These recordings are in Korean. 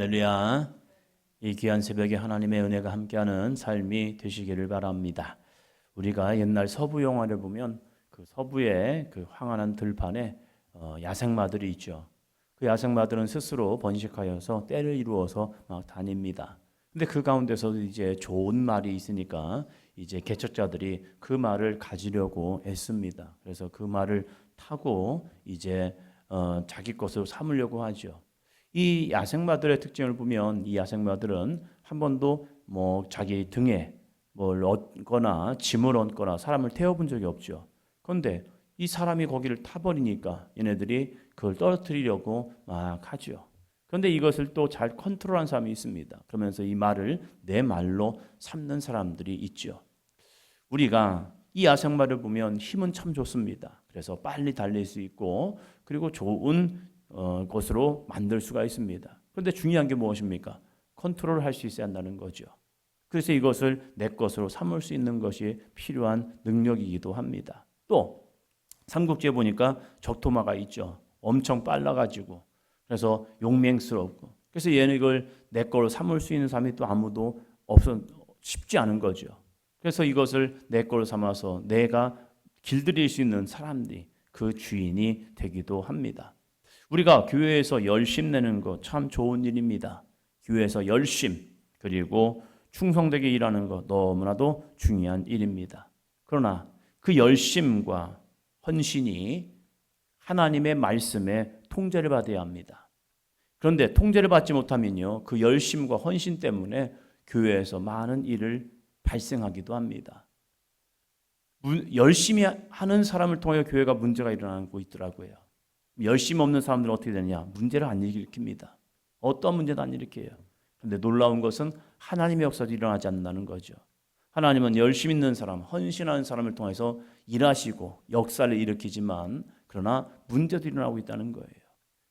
할렐루야. 이 귀한 새벽에 하나님의 은혜가 함께하는 삶이 되시기를 바랍니다. 우리가 옛날 서부 영화를 보면 그 서부의 그 황활한 들판에 야생마들이 있죠. 그 야생마들은 스스로 번식하여서 떼를 이루어서 막 다닙니다. 근데 그 가운데서도 이제 좋은 말이 있으니까 이제 개척자들이 그 말을 가지려고 애씁니다. 그래서 그 말을 타고 이제 자기 것으로 삼으려고 하죠. 이 야생마들의 특징을 보면 이 야생마들은 한 번도 뭐 자기 등에 뭘 얹거나 짐을 얹거나 사람을 태워본 적이 없죠. 그런데 이 사람이 거기를 타버리니까 얘네들이 그걸 떨어뜨리려고 막 하죠. 그런데 이것을 또 잘 컨트롤한 사람이 있습니다. 그러면서 이 말을 내 말로 삼는 사람들이 있죠. 우리가 이 야생마를 보면 힘은 참 좋습니다. 그래서 빨리 달릴 수 있고 그리고 좋은 것으로 만들 수가 있습니다. 그런데 중요한 게 무엇입니까? 컨트롤을 할 수 있어야 한다는 거죠. 그래서 이것을 내 것으로 삼을 수 있는 것이 필요한 능력이기도 합니다. 또 삼국지에 보니까 적토마가 있죠. 엄청 빨라가지고 그래서 용맹스럽고 그래서 얘는 이걸 내 거로 삼을 수 있는 사람이 또 아무도 쉽지 않은 거죠. 그래서 이것을 내 거로 삼아서 내가 길들일 수 있는 사람들이 그 주인이 되기도 합니다. 우리가 교회에서 열심 내는 것 참 좋은 일입니다. 교회에서 열심 그리고 충성되게 일하는 것 너무나도 중요한 일입니다. 그러나 그 열심과 헌신이 하나님의 말씀에 통제를 받아야 합니다. 그런데 통제를 받지 못하면요, 그 열심과 헌신 때문에 교회에서 많은 일을 발생하기도 합니다. 열심히 하는 사람을 통해 교회가 문제가 일어나고 있더라고요. 열심 없는 사람들은 어떻게 되느냐? 문제를 안 일으킵니다. 어떤 문제도 안 일으켜요. 그런데 놀라운 것은 하나님의 역사도 일어나지 않는다는 거죠. 하나님은 열심 있는 사람, 헌신하는 사람을 통해서 일하시고 역사를 일으키지만 그러나 문제도 일어나고 있다는 거예요.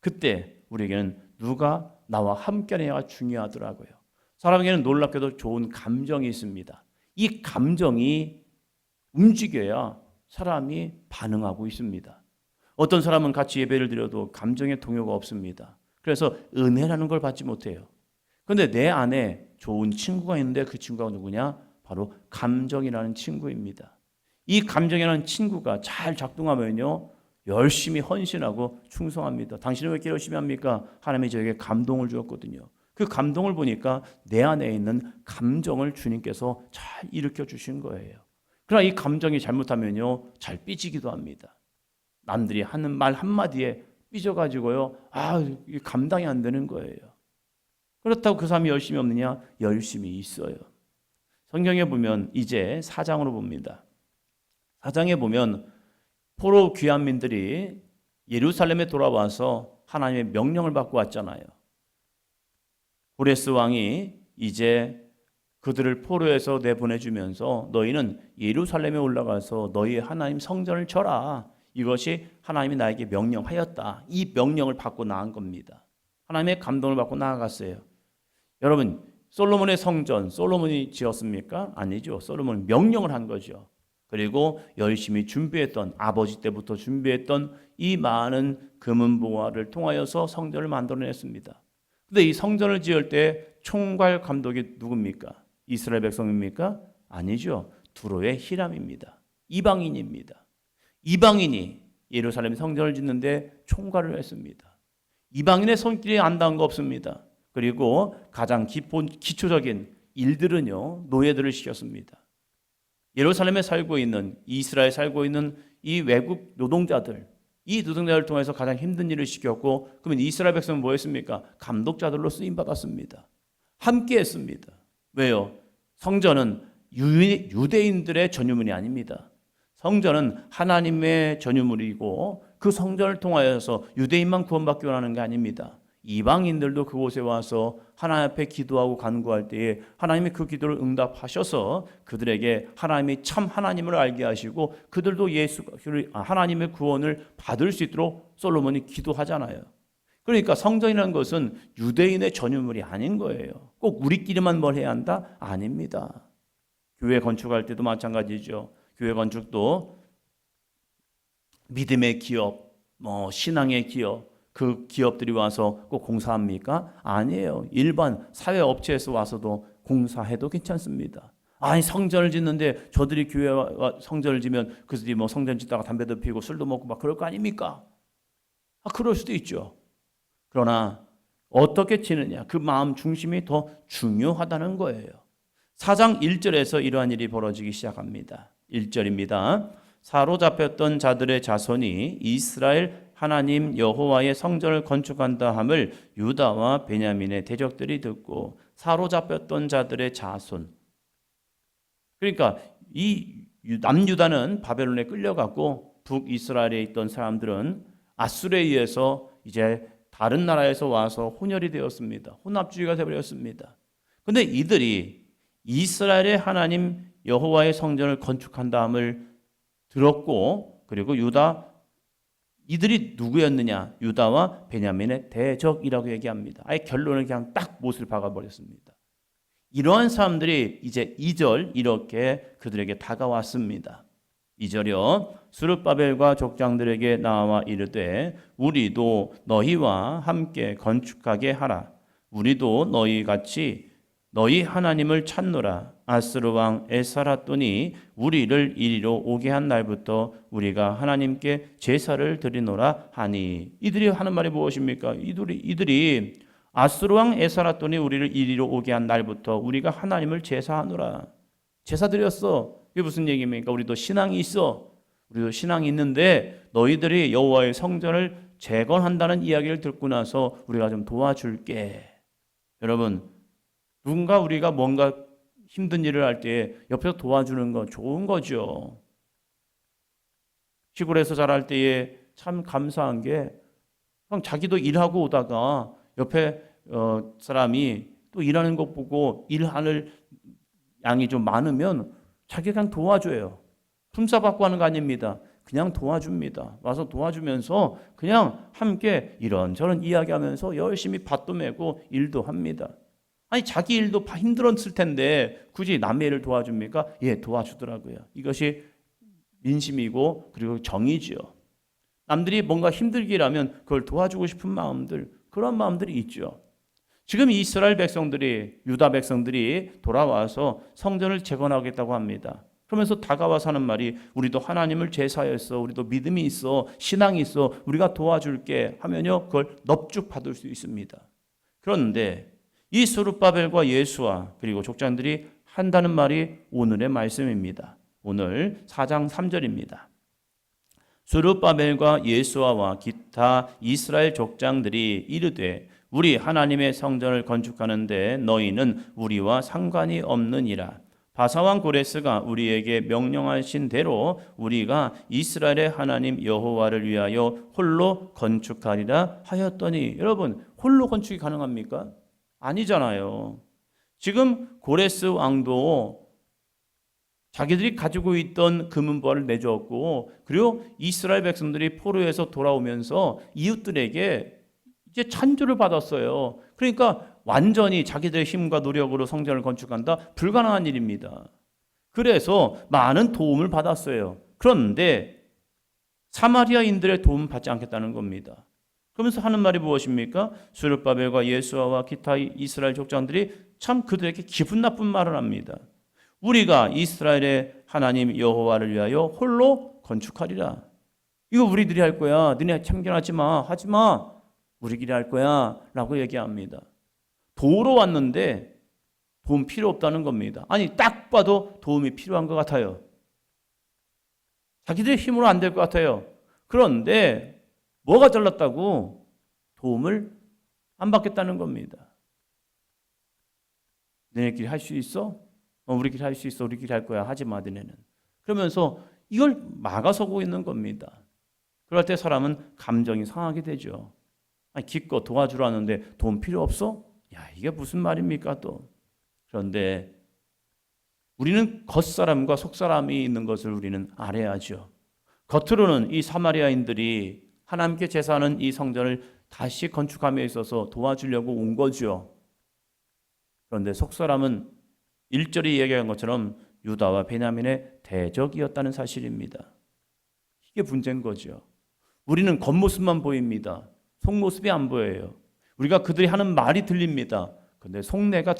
그때 우리에게는 누가 나와 함께해야 중요하더라고요. 사람에게는 놀랍게도 좋은 감정이 있습니다. 이 감정이 움직여야 사람이 반응하고 있습니다. 어떤 사람은 같이 예배를 드려도 감정의 동요가 없습니다. 그래서 은혜라는 걸 받지 못해요. 그런데 내 안에 좋은 친구가 있는데 그 친구가 누구냐? 바로 감정이라는 친구입니다. 이 감정이라는 친구가 잘 작동하면요, 열심히 헌신하고 충성합니다. 당신은 왜 이렇게 열심히 합니까? 하나님이 저에게 감동을 주었거든요. 그 감동을 보니까 내 안에 있는 감정을 주님께서 잘 일으켜 주신 거예요. 그러나 이 감정이 잘못하면요, 잘 삐지기도 합니다. 남들이 하는 말 한마디에 삐져가지고요, 이게 감당이 안 되는 거예요. 그렇다고 그 사람이 열심히 없느냐? 열심히 있어요. 성경에 보면 이제 4장으로 봅니다. 4장에 보면 포로 귀환민들이 예루살렘에 돌아와서 하나님의 명령을 받고 왔잖아요. 고레스 왕이 이제 그들을 포로에서 내보내주면서 너희는 예루살렘에 올라가서 너희의 하나님 성전을 쳐라. 이것이 하나님이 나에게 명령하였다. 이 명령을 받고 나간 겁니다. 하나님의 감동을 받고 나아갔어요. 여러분, 솔로몬의 성전, 솔로몬이 지었습니까? 아니죠. 솔로몬은 명령을 한 거죠. 그리고 열심히 준비했던, 아버지 때부터 준비했던 이 많은 금은보화를 통하여서 성전을 만들어냈습니다. 근데 이 성전을 지을 때 총괄 감독이 누굽니까? 이스라엘 백성입니까? 아니죠. 두로의 히람입니다. 이방인입니다. 이방인이 예루살렘 성전을 짓는데 총괄을 했습니다. 이방인의 손길이 안 닿은 거 없습니다. 그리고 가장 기초적인 일들은요, 노예들을 시켰습니다. 예루살렘에 살고 있는, 이스라엘에 살고 있는 이 외국 노동자들, 이 노동자를 통해서 가장 힘든 일을 시켰고, 그러면 이스라엘 백성은 뭐 했습니까? 감독자들로 쓰임받았습니다. 함께 했습니다. 왜요? 성전은 유대인들의 전유물이 아닙니다. 성전은 하나님의 전유물이고 그 성전을 통하여서 유대인만 구원받기 원하는 게 아닙니다. 이방인들도 그곳에 와서 하나님 앞에 기도하고 간구할 때에 하나님이 그 기도를 응답하셔서 그들에게 하나님이 참 하나님을 알게 하시고 그들도 하나님의 구원을 받을 수 있도록 솔로몬이 기도하잖아요. 그러니까 성전이라는 것은 유대인의 전유물이 아닌 거예요. 꼭 우리끼리만 뭘 해야 한다? 아닙니다. 교회 건축할 때도 마찬가지죠. 교회 건축도 믿음의 기업, 신앙의 기업, 그 기업들이 와서 꼭 공사합니까? 아니에요. 일반 사회업체에서 와서도 공사해도 괜찮습니다. 아니 성전을 짓는데 저들이 교회와 성전을 지면 그들이 뭐 성전 짓다가 담배도 피우고 술도 먹고 막 그럴 거 아닙니까? 그럴 수도 있죠. 그러나 어떻게 지느냐, 그 마음 중심이 더 중요하다는 거예요. 4장 1절에서 이러한 일이 벌어지기 시작합니다. 1절입니다. 사로잡혔던 자들의 자손이 이스라엘 하나님 여호와의 성전을 건축한다 함을 유다와 베냐민의 대적들이 듣고. 사로잡혔던 자들의 자손, 그러니까 이 남유다는 바벨론에 끌려갔고 북이스라엘에 있던 사람들은 아수르에 의해서 이제 다른 나라에서 와서 혼혈이 되었습니다. 혼합주의가 되어버렸습니다. 그런데 이들이 이스라엘의 하나님 여호와의 성전을 건축한다 함을 들었고, 그리고 이들이 누구였느냐? 유다와 베냐민의 대적이라고 얘기합니다. 아예 결론을 그냥 딱 못을 박아버렸습니다. 이러한 사람들이 이제 2절 이렇게 그들에게 다가왔습니다. 2절이요. 스룹바벨과 족장들에게 나와 이르되 우리도 너희와 함께 건축하게 하라. 우리도 너희같이 너희 하나님을 찾노라. 아스루 왕 에사라돈이 우리를 이리로 오게 한 날부터 우리가 하나님께 제사를 드리노라 하니. 이들이 하는 말이 무엇입니까? 이들이 아스루 왕 에사라돈이 우리를 이리로 오게 한 날부터 우리가 하나님을 제사하노라. 제사 드렸어. 이게 무슨 얘기입니까? 우리도 신앙이 있어. 우리도 신앙이 있는데 너희들이 여호와의 성전을 재건한다는 이야기를 듣고 나서 우리가 좀 도와줄게. 여러분, 누군가 우리가 뭔가 힘든 일을 할 때 옆에서 도와주는 거 좋은 거죠. 시골에서 자랄 때에 참 감사한 게 그냥 자기도 일하고 오다가 옆에 사람이 또 일하는 것 보고 일하는 양이 좀 많으면 자기가 그냥 도와줘요. 품삯받고 하는 거 아닙니다. 그냥 도와줍니다. 와서 도와주면서 그냥 함께 이런저런 이야기하면서 열심히 밭도 메고 일도 합니다. 아니 자기 일도 힘들었을 텐데 굳이 남의 일을 도와줍니까? 예, 도와주더라고요. 이것이 민심이고 그리고 정의지요. 남들이 뭔가 힘들게 일하면 그걸 도와주고 싶은 마음들, 그런 마음들이 있죠. 지금 이스라엘 백성들이, 유다 백성들이 돌아와서 성전을 재건하겠다고 합니다. 그러면서 다가와서 하는 말이 우리도 하나님을 제사했어, 우리도 믿음이 있어, 신앙이 있어, 우리가 도와줄게 하면요 그걸 넙죽 받을 수 있습니다. 그런데 이 스룹바벨과 예수와 그리고 족장들이 한다는 말이 오늘의 말씀입니다. 오늘 4장 3절입니다. 스룹바벨과 예수아와 기타 이스라엘 족장들이 이르되 우리 하나님의 성전을 건축하는데 너희는 우리와 상관이 없느니라. 바사왕 고레스가 우리에게 명령하신 대로 우리가 이스라엘의 하나님 여호와를 위하여 홀로 건축하리라 하였더니. 여러분, 홀로 건축이 가능합니까? 아니잖아요. 지금 고레스 왕도 자기들이 가지고 있던 금은보화를 내주었고, 그리고 이스라엘 백성들이 포로에서 돌아오면서 이웃들에게 이제 찬조를 받았어요. 그러니까 완전히 자기들의 힘과 노력으로 성전을 건축한다? 불가능한 일입니다. 그래서 많은 도움을 받았어요. 그런데 사마리아인들의 도움을 받지 않겠다는 겁니다. 그러면서 하는 말이 무엇입니까? 스룹바벨과 예수아와 기타 이스라엘 족장들이 참 그들에게 기분 나쁜 말을 합니다. 우리가 이스라엘의 하나님 여호와를 위하여 홀로 건축하리라. 이거 우리들이 할 거야. 너네 참견하지 마. 하지 마. 우리끼리 할 거야. 라고 얘기합니다. 도우러 왔는데 도움 필요 없다는 겁니다. 아니 딱 봐도 도움이 필요한 것 같아요. 자기들의 힘으로 안 될 것 같아요. 그런데 뭐가 잘났다고 도움을 안 받겠다는 겁니다. 너네끼리 할 수 있어? 우리끼리 할 수 있어. 우리끼리 할 거야. 하지 마, 너네는. 그러면서 이걸 막아서고 있는 겁니다. 그럴 때 사람은 감정이 상하게 되죠. 아니, 기껏 도와주러 왔는데 도움 필요 없어? 야, 이게 무슨 말입니까 또. 그런데 우리는 겉사람과 속사람이 있는 것을 우리는 알아야죠. 겉으로는 이 사마리아인들이 하나님께 제사하는 이 성전을 다시 건축함에 있어서 도와주려고 온 거죠. 그런데 속사람은 1절이 얘기한 것처럼 유다와 베냐민의 대적이었다는 사실입니다. 이게 문제인 거죠. 우리는 겉모습만 보입니다. 속모습이 안 보여요. 우리가 그들이 하는 말이 들립니다. 근데 속내가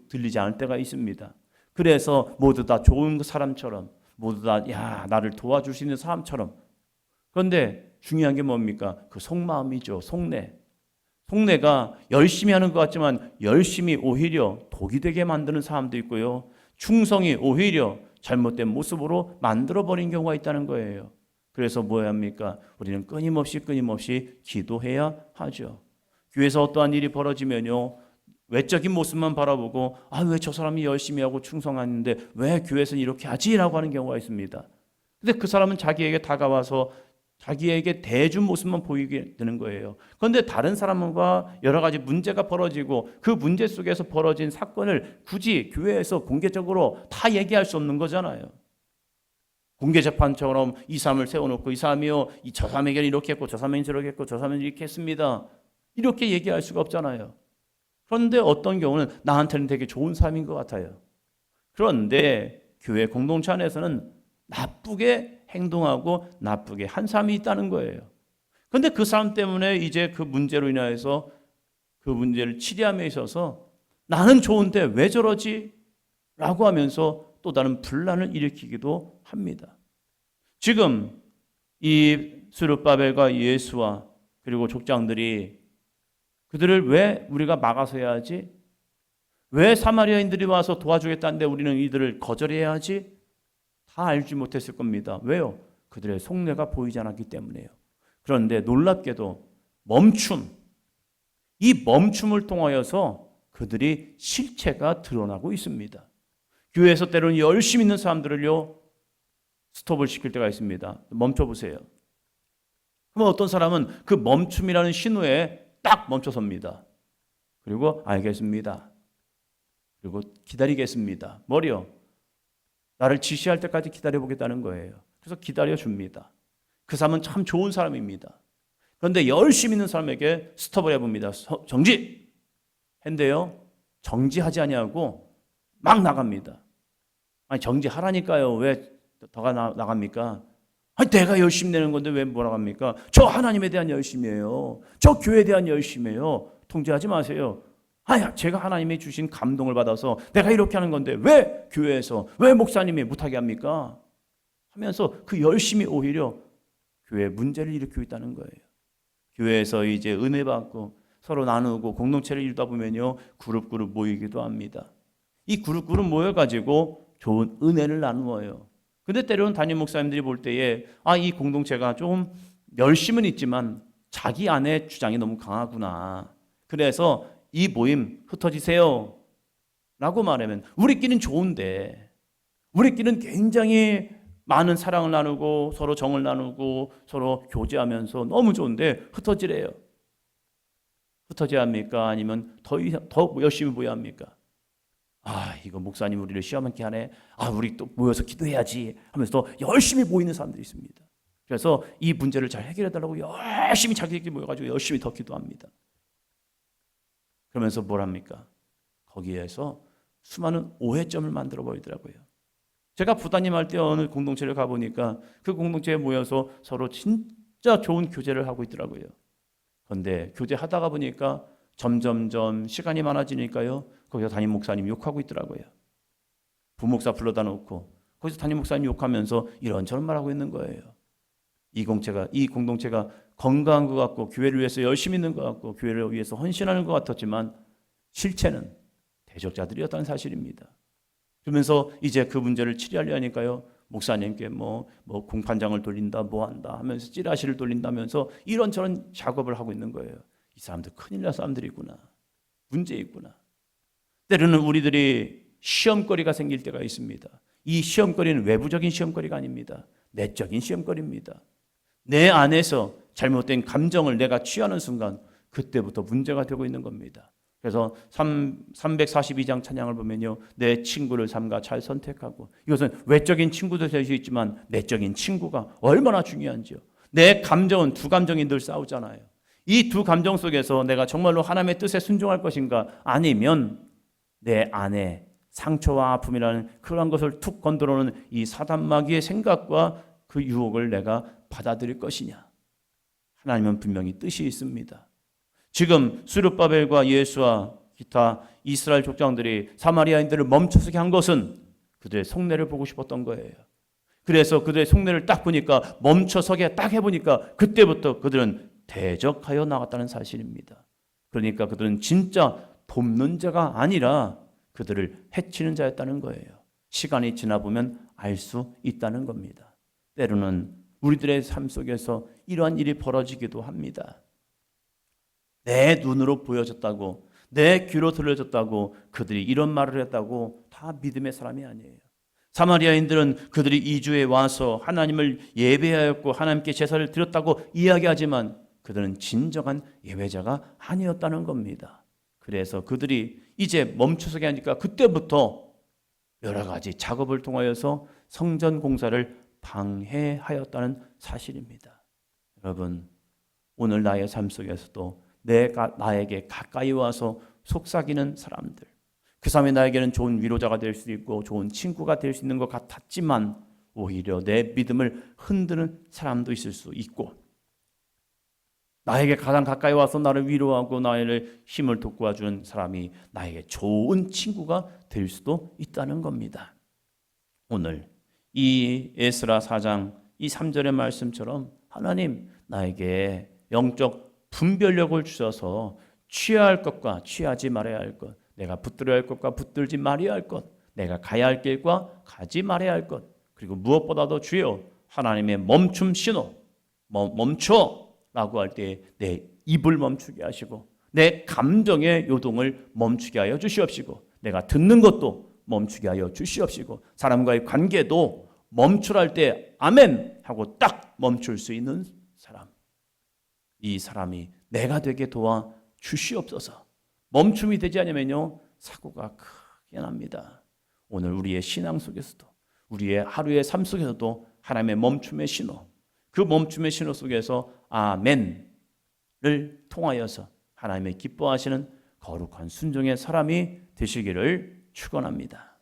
들리지 않을 때가 있습니다. 그래서 모두 다 좋은 사람처럼, 모두 다 나를 도와줄 수 있는 사람처럼. 그런데 중요한 게 뭡니까? 그 속마음이죠. 속내. 속내가 열심히 하는 것 같지만 열심히 오히려 독이 되게 만드는 사람도 있고요. 충성이 오히려 잘못된 모습으로 만들어버린 경우가 있다는 거예요. 그래서 뭐 해야 합니까? 우리는 끊임없이 기도해야 하죠. 교회에서 어떠한 일이 벌어지면요, 외적인 모습만 바라보고 왜 저 사람이 열심히 하고 충성하는데 왜 교회에서는 이렇게 하지? 라고 하는 경우가 있습니다. 근데 그 사람은 자기에게 다가와서 자기에게 대준 모습만 보이게 되는 거예요. 그런데 다른 사람과 여러 가지 문제가 벌어지고 그 문제 속에서 벌어진 사건을 굳이 교회에서 공개적으로 다 얘기할 수 없는 거잖아요. 공개 재판처럼 이 사람을 세워놓고 이 사람이요, 저 사람에게는 이렇게 했고 저 사람은 저렇게 했고 저 사람은 이렇게 했습니다. 이렇게 얘기할 수가 없잖아요. 그런데 어떤 경우는 나한테는 되게 좋은 사람인 것 같아요. 그런데 교회 공동체 안에서는 나쁘게 행동하고 나쁘게 한 사람이 있다는 거예요. 그런데 그 사람 때문에 이제 그 문제로 인하여서 그 문제를 치료함에 있어서 나는 좋은데 왜 저러지? 라고 하면서 또 다른 분란을 일으키기도 합니다. 지금 이 스룹바벨과 예수와 그리고 족장들이 그들을 왜 우리가 막아서 해야 하지? 왜 사마리아인들이 와서 도와주겠다는데 우리는 이들을 거절해야 하지? 다 알지 못했을 겁니다. 왜요? 그들의 속내가 보이지 않았기 때문에요. 그런데 놀랍게도 이 멈춤을 통하여서 그들이 실체가 드러나고 있습니다. 교회에서 때로는 열심히 있는 사람들을요, 스톱을 시킬 때가 있습니다. 멈춰보세요. 그럼 어떤 사람은 그 멈춤이라는 신호에 딱 멈춰섭니다. 그리고 알겠습니다. 그리고 기다리겠습니다. 뭐요? 나를 지시할 때까지 기다려보겠다는 거예요. 그래서 기다려줍니다. 그 사람은 참 좋은 사람입니다. 그런데 열심히 있는 사람에게 스톱을 해봅니다. 정지! 했는데요, 정지하지 아니하고 막 나갑니다. 아니, 정지하라니까요. 왜 더 나갑니까? 아니, 내가 열심히 내는 건데 왜 뭐라고 합니까? 저 하나님에 대한 열심이에요. 저 교회에 대한 열심이에요. 통제하지 마세요. 제가 하나님이 주신 감동을 받아서 내가 이렇게 하는 건데 왜 교회에서, 왜 목사님이 못하게 합니까? 하면서 그 열심이 오히려 교회에 문제를 일으키고 있다는 거예요. 교회에서 이제 은혜 받고 서로 나누고 공동체를 이루다 보면요, 그룹 모이기도 합니다. 이 그룹 모여가지고 좋은 은혜를 나누어요. 근데 때로는 담임 목사님들이 볼 때에 이 공동체가 좀 열심은 있지만 자기 안에 주장이 너무 강하구나. 그래서 이 모임 흩어지세요 라고 말하면 우리끼리는 좋은데, 우리끼리는 굉장히 많은 사랑을 나누고 서로 정을 나누고 서로 교제하면서 너무 좋은데 흩어지래요. 흩어져야 합니까? 아니면 더 열심히 모여야 합니까? 이거 목사님 우리를 시험하게 하네. 우리 또 모여서 기도해야지 하면서 더 열심히 모이는 사람들이 있습니다. 그래서 이 문제를 잘 해결해달라고 열심히 자기들끼리 모여가지고 열심히 더 기도합니다. 그러면서 뭘 합니까? 거기에서 수많은 오해점을 만들어 버리더라고요. 제가 부단님 할 때 어느 공동체를 가보니까 그 공동체에 모여서 서로 진짜 좋은 교제를 하고 있더라고요. 그런데 교제하다가 보니까 점점점 시간이 많아지니까요, 거기서 담임 목사님 욕하고 있더라고요. 부목사 불러다 놓고 거기서 담임 목사님 욕하면서 이런저런 말하고 있는 거예요. 이 공동체가 건강한 것 같고 교회를 위해서 열심히 있는 것 같고 교회를 위해서 헌신하는 것 같았지만 실체는 대적자들이었다는 사실입니다. 그러면서 이제 그 문제를 치료하려 하니까요, 목사님께 뭐 공판장을 돌린다 뭐한다 하면서 찌라시를 돌린다면서 이런저런 작업을 하고 있는 거예요. 이 사람들 큰일 날 사람들이구나. 문제 있구나. 때로는 우리들이 시험거리가 생길 때가 있습니다. 이 시험거리는 외부적인 시험거리가 아닙니다. 내적인 시험거리입니다. 내 안에서 잘못된 감정을 내가 취하는 순간 그때부터 문제가 되고 있는 겁니다. 그래서 342장 찬양을 보면요, 내 친구를 삼가 잘 선택하고, 이것은 외적인 친구도 될 수 있지만 내적인 친구가 얼마나 중요한지요. 내 감정은 두 감정이 늘 싸우잖아요. 이 두 감정 속에서 내가 정말로 하나님의 뜻에 순종할 것인가, 아니면 내 안에 상처와 아픔이라는 그런 것을 툭 건드려오는 이 사단 마귀의 생각과 그 유혹을 내가 받아들일 것이냐. 하나님은 분명히 뜻이 있습니다. 지금 스룹바벨과 예수와 기타 이스라엘 족장들이 사마리아인들을 멈춰서게 한 것은 그들의 속내를 보고 싶었던 거예요. 그래서 그들의 속내를 딱 보니까 멈춰서게 딱 해보니까 그때부터 그들은 대적하여 나갔다는 사실입니다. 그러니까 그들은 진짜 돕는 자가 아니라 그들을 해치는 자였다는 거예요. 시간이 지나 보면 알 수 있다는 겁니다. 때로는 우리들의 삶 속에서 이러한 일이 벌어지기도 합니다. 내 눈으로 보여졌다고, 내 귀로 들려졌다고 그들이 이런 말을 했다고 다 믿음의 사람이 아니에요. 사마리아인들은 그들이 이주에 와서 하나님을 예배하였고 하나님께 제사를 드렸다고 이야기하지만 그들은 진정한 예배자가 아니었다는 겁니다. 그래서 그들이 이제 멈춰서게 하니까 그때부터 여러 가지 작업을 통하여서 성전 공사를 방해하였다는 사실입니다. 여러분, 오늘 나의 삶 속에서도 나에게 가까이 와서 속삭이는 사람들, 그 사람이 나에게는 좋은 위로자가 될 수도 있고 좋은 친구가 될 수 있는 것 같았지만 오히려 내 믿음을 흔드는 사람도 있을 수 있고, 나에게 가장 가까이 와서 나를 위로하고 나의 힘을 돋구어주는 사람이 나에게 좋은 친구가 될 수도 있다는 겁니다. 오늘 이 에스라 4장 이 3절의 말씀처럼 하나님 나에게 영적 분별력을 주셔서 취해야 할 것과 취하지 말아야 할 것, 내가 붙들어야 할 것과 붙들지 말아야 할 것, 내가 가야 할 길과 가지 말아야 할 것, 그리고 무엇보다도 주여 하나님의 멈춤 신호, 멈춰 라고 할 때 내 입을 멈추게 하시고 내 감정의 요동을 멈추게 하여 주시옵시고 내가 듣는 것도 멈추게 하여 주시옵시고 사람과의 관계도 멈추랄 때 아멘 하고 딱 멈출 수 있는 사람, 이 사람이 내가 되게 도와 주시옵소서. 멈춤이 되지 않으면요 사고가 크게 납니다. 오늘 우리의 신앙 속에서도 우리의 하루의 삶 속에서도 하나님의 멈춤의 신호, 그 멈춤의 신호 속에서 아멘을 통하여서 하나님의 기뻐하시는 거룩한 순종의 사람이 되시기를 축원합니다.